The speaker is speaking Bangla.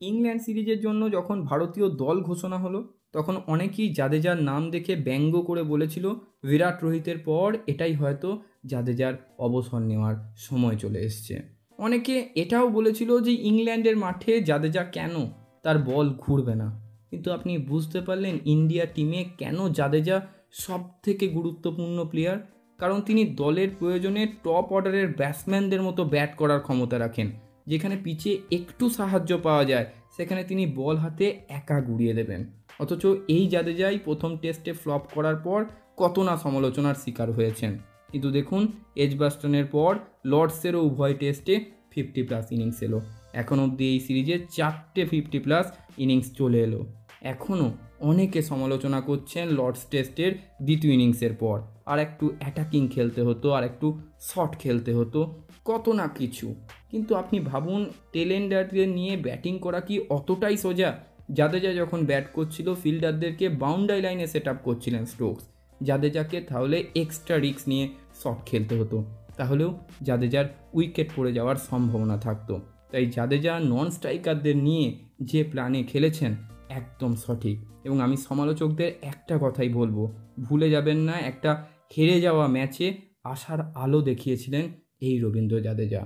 ইংল্যান্ড সিরিজের জন্য যখন ভারতীয় দল ঘোষণা হলো তখন অনেকেই জাদেজার নাম দেখে ব্যঙ্গ করে বলেছিল বিরাট রোহিতের পর এটাই হয়তো জাদেজার অবসর নেওয়ার সময় চলে এসছে। অনেকে এটাও বলেছিল যে ইংল্যান্ডের মাঠে জাদেজা কেন, তার বল ঘুরবে না। কিন্তু আপনি বুঝতে পারলেন ইন্ডিয়া টিমে কেন জাদেজা সব থেকে গুরুত্বপূর্ণ প্লেয়ার। কারণ তিনি দলের প্রয়োজনে টপ অর্ডারের ব্যাটসম্যানদের মতো ব্যাট করার ক্ষমতা রাখেন। যেখানে পিচে একটু সাহায্য পাওয়া যায় সেখানে তিনি বল হাতে একা গুড়িয়ে দেবেন। অথচ এই জাদেজাই প্রথম টেস্টে ফ্লপ করার পর কত না সমালোচনার শিকার হয়েছেন। কিন্তু দেখুন এজবাস্টনের পর লর্ডসেরও উভয় টেস্টে 50+ ইনিংস এলো। এখন অবধি এই সিরিজে 4টে 50+ ইনিংস চলে এলো। এখনও অনেকে সমালোচনা করছেন লর্ডস টেস্টের দ্বিতীয় ইনিংসের পর আর একটু অ্যাটাকিং খেলতে হতো, আর একটু শর্ট খেলতে হতো, কত না কিছু। কিন্তু আপনি ভাবুন টেলেন্ডারদের নিয়ে ব্যাটিং করা কি অতটাই সোজা? জাদেজা যখন ব্যাট করছিল ফিল্ডারদেরকে বাউন্ডারি লাইনে সেট আপ করছিলেন স্টোকস। জাদেজাকে তাহলে এক্সট্রা রিস্ক নিয়ে শট খেলতে হতো, তাহলেও জাদেজার উইকেট পড়ে যাওয়ার সম্ভাবনা থাকতো। তাই জাদেজা নন স্ট্রাইকারদের নিয়ে যে প্ল্যানে খেলেছেন একদম সঠিক। এবং আমি সমালোচকদের একটা কথাই বলবো, ভুলে যাবেন না একটা হেরে যাওয়া ম্যাচে আশার আলো দেখিয়েছিলেন এই রবীন্দ্র জাদেজা।